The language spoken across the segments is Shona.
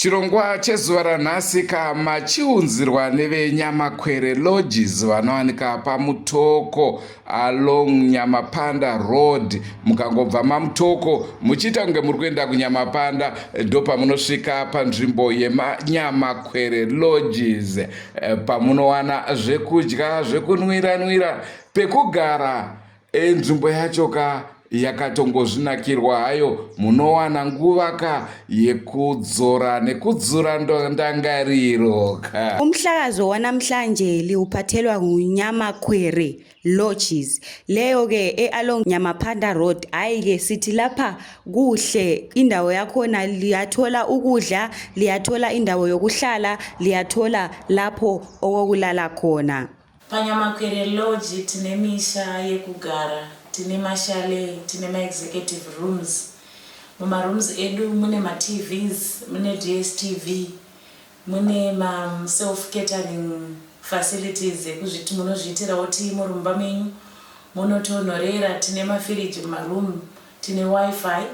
Chirongwa chezuva ranhasi machiunzirwa nevenyamakwere lodges vanowanika pamutoko along Nyamapanda Road. Mukangobva mamutoko muchiita kunge muri kuenda kuNyamapanda ndopamunosvika panzvimbo yemanyamakwere lodges, pamunowana zvekudya, zvekunwira, pekugara. Nzvimbo yacho yakatongozvinakirwa hayo, munowana nguva yekudzora nekudzura ndangariro. Umhlakazo wanamhlanje liuphathelwa nguNyamakwere Lodges. Leyo along Nyamapanda Road. Hayi sithi lapha kuhle, indawo yakhona liyathola ukudla, liyathola indawo yokuhlala, liyathola lapho okokulala khona. PaNyamakwere Lodge tine misha yekugara, tine mashale, tine ma-executive rooms. Muma-rooms edu mune ma-TVs, mune DSTV, mune ma-self-catering facilities ekuzviti munozviitirawo tii muri mumba menyu, munotonhorera, tine mafiriji mumaroom, tine wifi.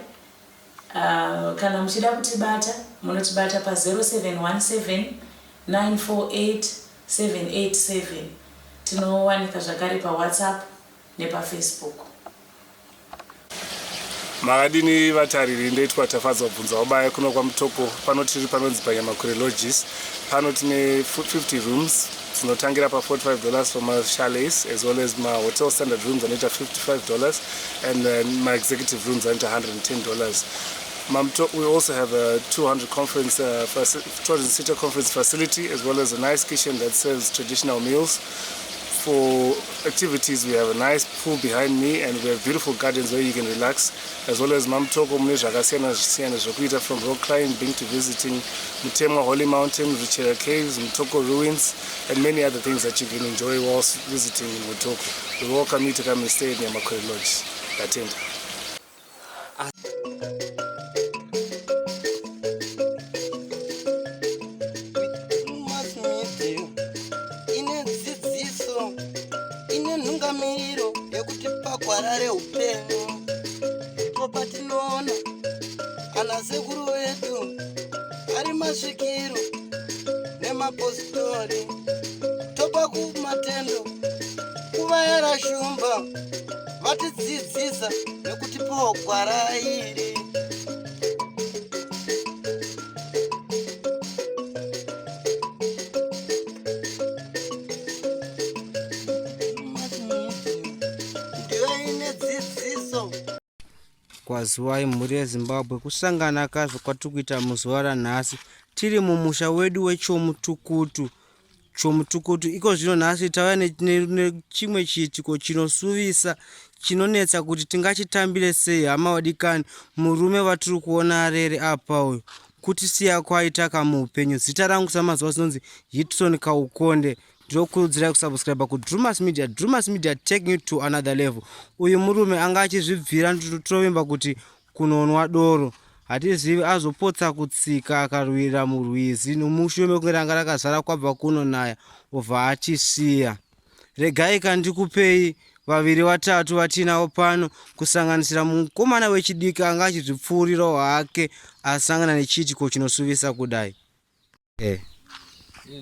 Kana muchida kutibata, munotibata pa 0717 948 787. Tinowanika zvakare pa WhatsApp nepa Facebook. Makadini vatariri ndoitwa tafadzwa kubvunza ubaya kuno kwamutoko panotiri panonzi paNyamakwere Lodges. Pano tine 50 rooms dzinotangira pa $45 for my chalets, as well as my hotel standard rooms anoita $55, and my executive rooms anoita $110. We also have a 200-seater conference facility, as well as a nice kitchen that serves traditional meals. For activities, we have a nice pool behind me, and we have beautiful gardens where you can relax, as well as Mamtoko mune zvakasiyana zvokuita, from rock climbing to visiting Mutemwa Holy Mountain, Ruchera Caves, Mutoko ruins, and many other things that you can enjoy whilst visiting in Mutoko. We welcome you to come and stay at Nyamakwere Lodge. Attend. Inenungamiro yekuti pagwarare upenyu topatinoona ana sekuru vedu ari masvikiro nemapositori, topa kumatendo kuva yarashumba vatidzidzisa nekuti pogwara iri. Kwaziwai mhuri yeZimbabwe, kusangana kazvo kwatikuita muzuva ranhasi tiri mumusha wedu weChomutukutu. Chomutukutu iko zvino nhasi tauya nechimwe chiitiko chinosuvisa, chinonetsa kuti tingachitambire sei. Hama wadikani, murume vatiri kuona arere apa uyu kutisiya kwaita kamuupenyu. Zita rangu samazuva zinonzi Hitson Kaukonde. Ndinokurudzirai kusubscribe kuDrumas Media. Drumas Media taking you to another level. Uyu murume anga achizvibvira totovimba kuti kunonwa doro. Hatizivi azopotsa kutsika akarwira murwizi nomushure mekunge ranga rakazara kwabva kunonaya obva atisiya. Regai kandikupei vaviri vatatu vatinavo pano, kusanganisira mukomana wechidiki anga achizvipfuurirawo hake asangana nechiitiko chinosuvisa kudai.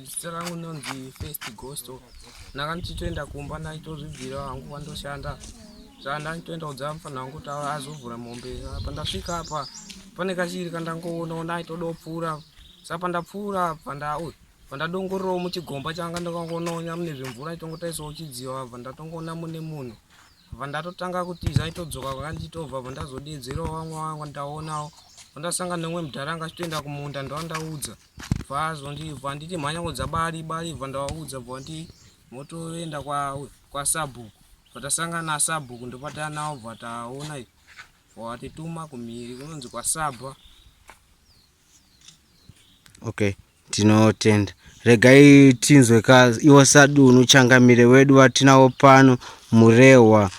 Zita rangu nonzi First Ghost. Ndanga ndichitoenda kumba ndaitozvibvira hangu wandoshanda. Ndanditoenda kudza mufana wangu kuti azovhura mombe. Pandasvika apa pane kachiri kandangoona ndaitodopfuura. Saka pandapfuura pandadongorerawo muchigomba changa ndakangoona mune zvimvura itongotaisawo chidziva, bva ndatongoona mune munhu. Bva ndatotanga kutiza itodzoka kwanditobva, bva ndazodedzerawo vamwe vangu ndaonawo. Ndasangana nemwe mudharanga achitoenda kumunda ndaudza. Bva nditi mhanya kudza bari, bva ndaudza, bva nditi motoenda kwa Sabhuku. Vatasangana naSabhuku ndopatana nawo, bva taona vatituma kumhiri kunonzi kwa Sabha. Okay, tinotenda. Regai tinzwe iwo sadunhu changamire wedu watinawo pano Murehwa.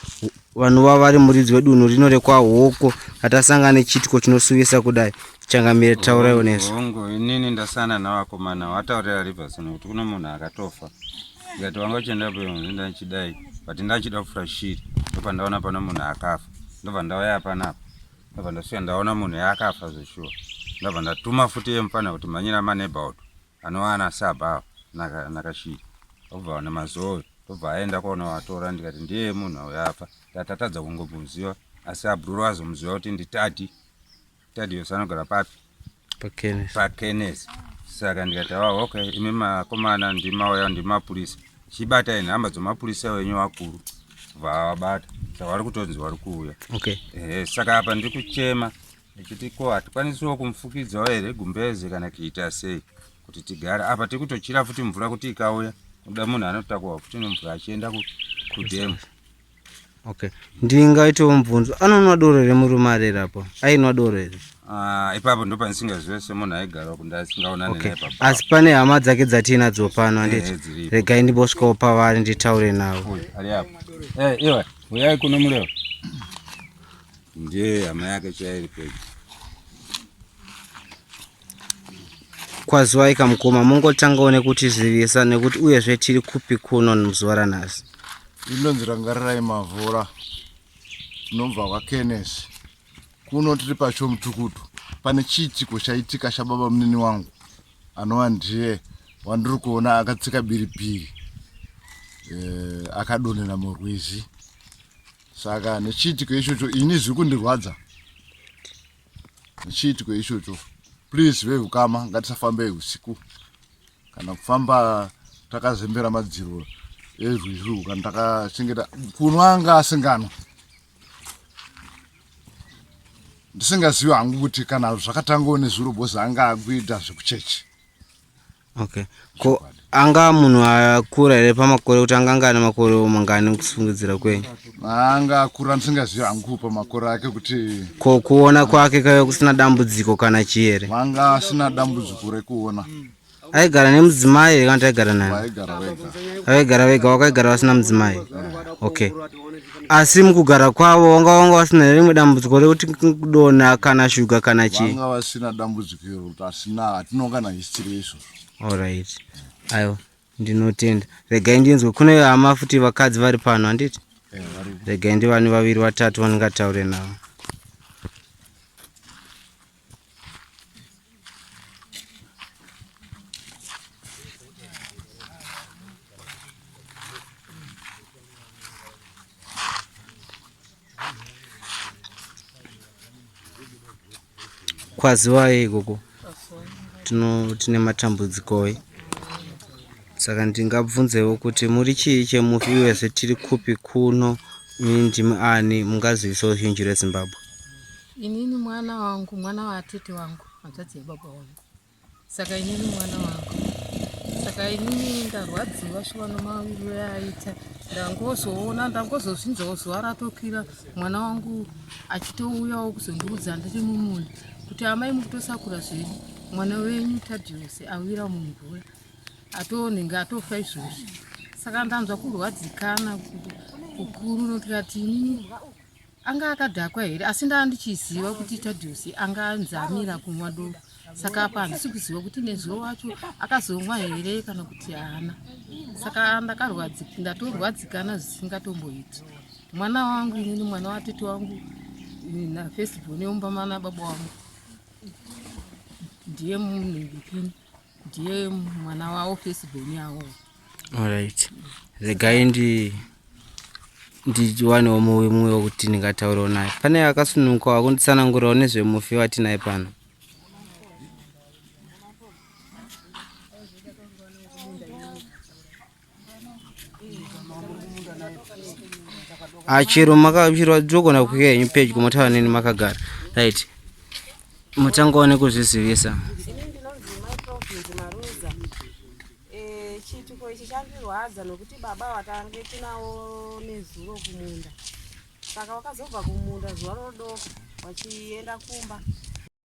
Vanhu vari muridzi wedunhu rino rekwahoko atasangana nechiitiko chinosuvisa kudai. Changamire tauraiwo nezvo. Hongu inini ndasana navakomana vataurira Riverson kuti kuna munhu akatofa. Ndikati wanga uchienda peuno ndachidai, but ndachida kufura shiri. Ndobva ndaona pano munhu akafa. Ndobva ndauya panapa. Ndobva ndasvika ndaona munhu akafa zveshuwa. ndabva ndatuma futi yemufana kuti manyira maneighborhood anowana saba nakashiri obva nemazoe obva aenda kuona watora ndikati ndiye munhu auyafa tatatadza kungomuziva asi abhururu azomuziva kuti nditati yose anogara papi paKenneth saka ndikati okay imi makomana ndimauya ndimapurisa chibata ine hamba dzomapurisa wenyu wakuru vavabata saka vari kutonzi vari kuuya saka apa ndiri kuchema ndichiti ko hatikwanisiwo kumufukidzawo here gumbeze kana kuita sei kuti tigare apa tiri kutochira futi mvura kuti ikauya kuda munhu anotakurwa futi nemvura achienda kudhemu. Ndingaitawo mubvunzo anonwa doro here murume arera apo ainwa doro here? Ipapo ndo pandisingazive semunhu aigarawo kundasingaonane naye ipapo. Asi pane hama dzake dzatinadzo pano handiti regai ndimbosvikawo pavari nditaure navo. Ari apo iwe uyai kuno mureva ndiye hama yake chairi pedyo. Kwazivai kamukoma mungotangawo nekutizivisa nekuti uyezve tiri kupi kuno muzuva ranhasi? Inonzi Rangarirai Mavhura, tinobva kwaKenneth. Kuno tiri paChomutukutu. Pane chiitiko chaitika chababa munini wangu anova ndiye wandiri kuona akatsika biripiri akadonhera murwizi. Saka nechiitiko ichocho ini zviri kundirwadza. Nechiitiko ichocho please vehukama ngatisafambe usiku kana kufamba takazembera madziro ezvizvi kana takachengeta kunwanga asingano. Ndisingazivi hangu kuti kana zvakatangawo nezvirobhozi anga akuita zvekuchechi. Ko anga munhu akura here pamakore kuti anganga ane makore mangani kusungidzira kwenyu? Anga akura ndisingazivi hangu pamakore ake kuti ko kuona kwake kaive kusina dambudziko kana chii here? Vanga asina dambudziko rekuona. Aigara nemudzimai here kana kuti aigara naye? Aigara vega. Avaigara vega, wakaigara vasina mudzimai? Asi mukugara kwavo wanga vasina rimwe dambudziko rekuti kudonha kana shuga kana chii? Vanga vasina dambudziko iroro asina hatinonga nahistory izvozvo. Alright. Aiwa ndinotenda. Regai ndinzwe kune hama futi vakadzi vari pano handiti? Regai ndivani vaviri vatatu vandingataure navo. Kwazivai ikoko tine matambudziko saka ndingabvunzewo kuti muri chii chemufi uyezve tiri kupi kuno ndimi ani mungazivisawo zhinji reZimbabwe? Inini mwana wangu, mwana watete wangu, hanzvadzi yababa wangu. Saka inini mwana wangu. Saka inini ndarwadziwa shivano maviri aita. Ndangozozvinzawo zuva ratokira mwana wangu achitouyawo kuzondiudza ndiri mumunda kuti amai mukutosakura zvedu mwana wenyu Tadeusi awira mumvura atonhinga atofa izvozvi. Saka ndanzwa kurwadzikana kukuru notikati inini anga akadhakwa here asi ndandichiziva kuti Tadeusi anga anzamira kumwa doro. Saka apa handisi kuziva kuti nezuva wacho akazomwa here kana kuti haana. Saka ndatorwadzikana zvisingatomboiti. Mwana wangu inini mwana watete wangu na festival neombamana baba wangu ndiye munhingipini ndiye mwana wavo festival yavo. Alright. Regai ndiwanewo mumwe wokuti ndingataurawo naye. Pane akasununguka kunditsanangurawo nezvemufi watinaye pano. Chero makachirwa dzogona kukwira henyu pedyo mutaura neni makagara. Right. Mutangawo nekuzvizivisa. Chiitiko ichi chandirwadza nokuti baba watange tinawo nezuro kumunda. Saka wakazobva kumunda zuva rodoko wachienda kumba